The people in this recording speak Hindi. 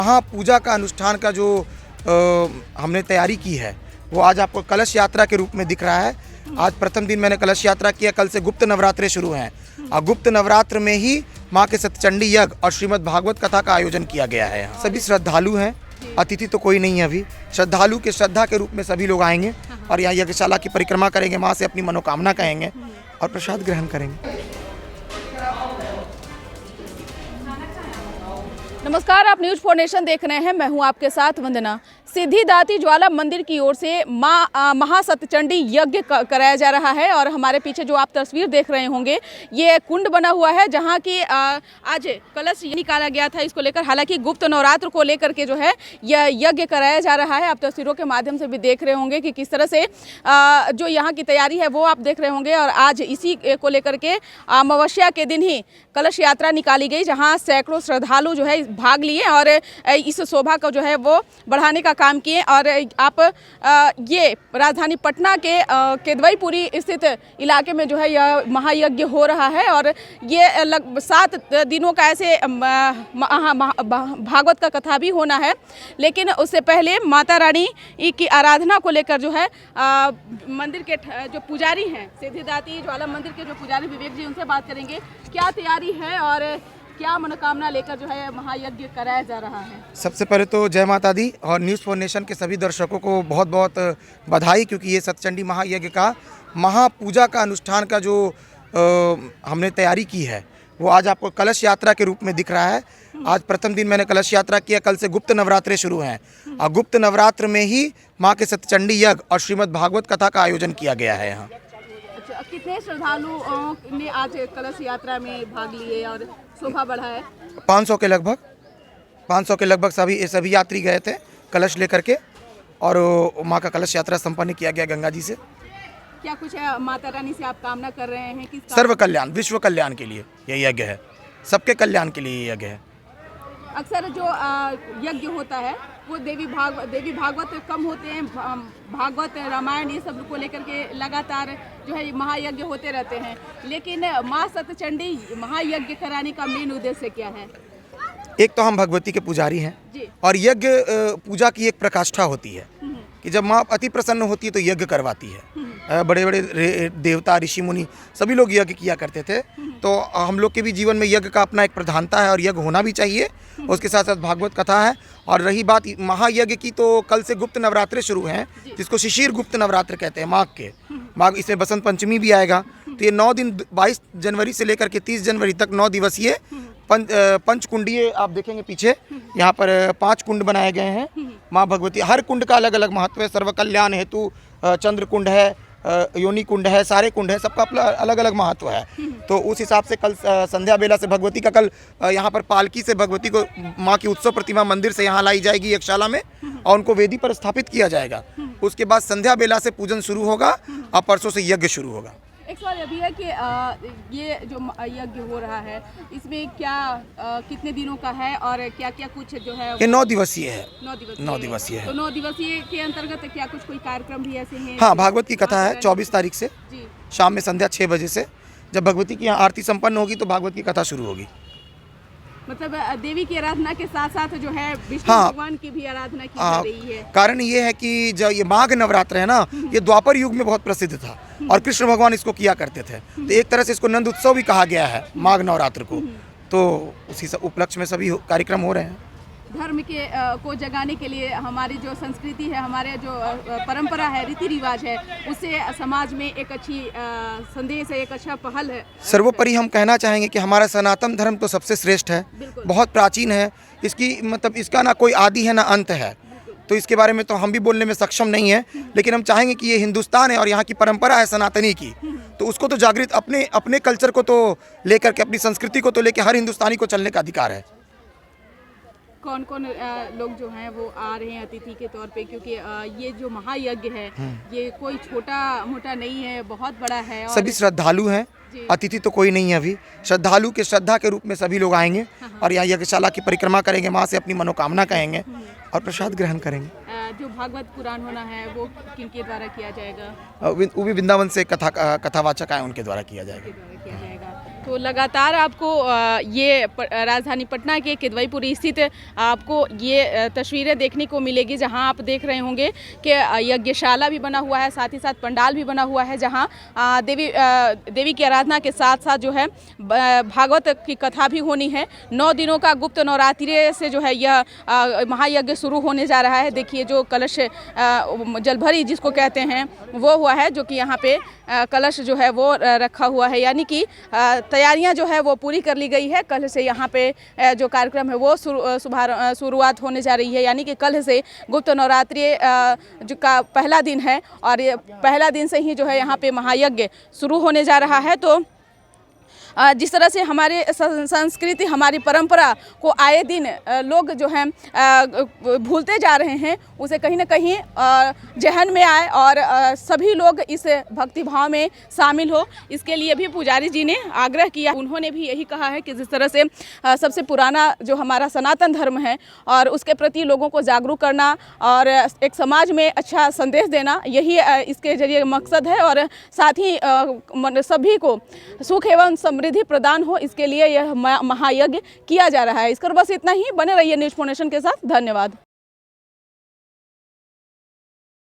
महापूजा का अनुष्ठान का जो हमने तैयारी की है वो आज आपको कलश यात्रा के रूप में दिख रहा है। आज प्रथम दिन मैंने कलश यात्रा किया, कल से गुप्त नवरात्रे शुरू हैं और गुप्त नवरात्र में ही माँ के सतचंडी यज्ञ और श्रीमद् भागवत कथा का आयोजन किया गया है। सभी श्रद्धालु हैं, अतिथि तो कोई नहीं है अभी। श्रद्धालु के श्रद्धा के रूप में सभी लोग आएंगे और यहाँ यज्ञशाला की परिक्रमा करेंगे, माँ से अपनी मनोकामना कहेंगे और प्रसाद ग्रहण करेंगे। नमस्कार, आप न्यूज़ 4 नेशन देख रहे हैं। मैं हूं आपके साथ वंदना। सिद्धिदात्री ज्वाला मंदिर की ओर से महासतचंडी यज्ञ कराया जा रहा है और हमारे पीछे जो आप तस्वीर देख रहे होंगे ये कुंड बना हुआ है जहां की आज कलश निकाला गया था इसको लेकर। हालांकि गुप्त नवरात्र को लेकर के जो है यह यज्ञ कराया जा रहा है। आप तस्वीरों के माध्यम से भी देख रहे होंगे कि किस तरह से जो यहाँ की तैयारी है वो आप देख रहे होंगे। और आज इसी को लेकर के अमावस्या के दिन ही कलश यात्रा निकाली गई जहाँ सैकड़ों श्रद्धालु जो है भाग लिए और इस शोभा को जो है वो बढ़ाने का काम किए। और आप ये राजधानी पटना के केदवईपुरी स्थित इलाके में जो है यह महायज्ञ हो रहा है और ये 7 दिनों का ऐसे भागवत का कथा भी होना है। लेकिन उससे पहले माता रानी की आराधना को लेकर जो है मंदिर के जो पुजारी हैं, सिद्धिदात्री ज्वाला मंदिर के जो पुजारी विवेक जी, उनसे बात करेंगे क्या तैयारी है और क्या मनोकामना लेकर जो है महायज्ञ कराया जा रहा है। सबसे पहले तो जय माता दी और न्यूज़ 4 नेशन के सभी दर्शकों को बहुत बहुत बधाई, क्योंकि ये सतचंडी महायज्ञ का महापूजा का अनुष्ठान का जो हमने तैयारी की है वो आज आपको कलश यात्रा के रूप में दिख रहा है। आज प्रथम दिन मैंने कलश यात्रा किया, कल से गुप्त नवरात्रे शुरू हैं और गुप्त नवरात्र में ही माँ के सतचंडी यज्ञ और श्रीमद् भागवत कथा का आयोजन किया गया है। यहाँ कितने श्रद्धालु ने आज कलश यात्रा में भाग लिए और शोभा बढ़ा है? 500 के लगभग सभी यात्री गए थे कलश लेकर के और माँ का कलश यात्रा संपन्न किया गया गंगा जी से। क्या कुछ माता रानी से आप कामना कर रहे हैं कि सर्व कल्याण, विश्व कल्याण के लिए यह यज्ञ है, सबके कल्याण के लिए यह यज्ञ है। अक्सर जो यज्ञ होता है वो देवी भागवत कम होते हैं, भागवत रामायण ये सब को लेकर के लगातार जो है महायज्ञ होते रहते हैं, लेकिन माँ सतचंडी महायज्ञ कराने का मेन उद्देश्य क्या है? एक तो हम भगवती के पुजारी हैं और यज्ञ पूजा की एक प्रकाष्ठा होती है कि जब माँ अति प्रसन्न होती है तो यज्ञ करवाती है। बड़े बड़े देवता ऋषि मुनि सभी लोग यज्ञ किया करते थे, तो हम लोग के भी जीवन में यज्ञ का अपना एक प्रधानता है और यज्ञ होना भी चाहिए। उसके साथ साथ भागवत कथा है। और रही बात महायज्ञ की, तो कल से गुप्त नवरात्रे शुरू हैं जिसको शिशिर गुप्त नवरात्र कहते हैं। माघ इसमें बसंत पंचमी भी आएगा। तो ये 9 दिन 22 जनवरी से लेकर के 30 जनवरी तक 9 दिवसीय पंचकुंडीय आप देखेंगे पीछे यहाँ पर 5 कुंड बनाए गए हैं माँ भगवती। हर कुंड का अलग अलग महत्व है। सर्व कल्याण हेतु चंद्र कुंड है, योनि कुंड है, सारे कुंड है, सबका अपना अलग अलग महत्व है। तो उस हिसाब से कल संध्या बेला से भगवती का कल यहाँ पर पालकी से भगवती को माँ की उत्सव प्रतिमा मंदिर से यहाँ लाई जाएगी यज्ञशाला में और उनको वेदी पर स्थापित किया जाएगा। उसके बाद संध्या बेला से पूजन शुरू होगा और परसों से यज्ञ शुरू होगा। एक सवाल अभी है कि ये जो यज्ञ हो रहा है इसमें क्या कितने दिनों का है और क्या क्या कुछ जो है? ये 9 दिवसीय है। 9 दिवसीय है। तो 9 दिवसीय के अंतर्गत क्या कुछ कोई कार्यक्रम भी ऐसे हैं? हाँ, भागवत की कथा है 24 तारीख से शाम में संध्या 6 बजे से। जब भगवती की यहाँ आरती संपन्न होगी तो भागवत की कथा शुरू होगी। मतलब देवी की आराधना के साथ साथ जो है विष्णु भगवान की भी आराधना की जा रही है। कारण ये है कि जब ये माघ नवरात्र है ना, ये द्वापर युग में बहुत प्रसिद्ध था और कृष्ण भगवान इसको किया करते थे। तो एक तरह से इसको नंद उत्सव भी कहा गया है माघ नवरात्र को। तो उसी उपलक्ष्य में सभी कार्यक्रम हो रहे हैं। धर्म के को जगाने के लिए हमारी जो संस्कृति है, हमारे जो परंपरा है, रीति रिवाज है, उससे समाज में एक अच्छी संदेश है, एक अच्छा पहल है। सर्वोपरि हम कहना चाहेंगे कि हमारा सनातन धर्म तो सबसे श्रेष्ठ है, बहुत प्राचीन है। इसकी मतलब इसका ना कोई आदि है ना अंत है। तो इसके बारे में तो हम भी बोलने में सक्षम नहीं है, लेकिन हम चाहेंगे कि ये हिंदुस्तान है और यहाँ की परंपरा है सनातनी की, तो उसको तो जागृत अपने कल्चर को तो लेकर के, अपनी संस्कृति को तो लेकर हर हिंदुस्तानी को चलने का अधिकार है। कौन कौन लोग जो हैं वो आ रहे हैं अतिथि के तौर पे? क्योंकि ये जो महायज्ञ है ये कोई छोटा मोटा नहीं है, बहुत बड़ा है। और सभी श्रद्धालु हैं, अतिथि तो कोई नहीं है अभी। श्रद्धालु के श्रद्धा के रूप में सभी लोग आएंगे और यहाँ यज्ञशाला की परिक्रमा करेंगे, माँ से अपनी मनोकामना कहेंगे और प्रसाद ग्रहण करेंगे। जो भागवत पुराण होना है वो किनके द्वारा किया जाएगा? वो भी वृंदावन से कथावाचक आए उनके द्वारा किया जाएगा। तो लगातार आपको ये राजधानी पटना के किदवईपुरी स्थित आपको ये तस्वीरें देखने को मिलेगी, जहां आप देख रहे होंगे कि यज्ञशाला भी बना हुआ है, साथ ही साथ पंडाल भी बना हुआ है, जहां देवी की आराधना के साथ साथ जो है भागवत की कथा भी होनी है। 9 दिनों का गुप्त नवरात्रि से जो है यह महायज्ञ शुरू होने जा रहा है। देखिए जो कलश जलभरी जिसको कहते हैं वो हुआ है, जो कि यहाँ पे कलश जो है वो रखा हुआ है, यानी कि तैयारियां जो है वो पूरी कर ली गई है। कल से यहाँ पे जो कार्यक्रम है वो शुरुआत होने जा रही है, यानी कि कल से गुप्त नवरात्रि जो का पहला दिन है और ये पहला दिन से ही जो है यहाँ पे महायज्ञ शुरू होने जा रहा है। तो जिस तरह से हमारे संस्कृति, हमारी परंपरा को आए दिन लोग जो हैं भूलते जा रहे हैं, उसे कहीं ना कहीं जहन में आए और सभी लोग इस भक्ति भाव में शामिल हो, इसके लिए भी पुजारी जी ने आग्रह किया। उन्होंने भी यही कहा है कि जिस तरह से सबसे पुराना जो हमारा सनातन धर्म है और उसके प्रति लोगों को जागरूक करना और एक समाज में अच्छा संदेश देना, यही इसके जरिए मकसद है। और साथ ही सभी को सुख एवं समृद्धि प्रदान हो, इसके लिए यह महायज्ञ किया जा रहा है। इसकर बस इतना ही। बने रहिए न्यूज़ 4 नेशन के साथ। धन्यवाद।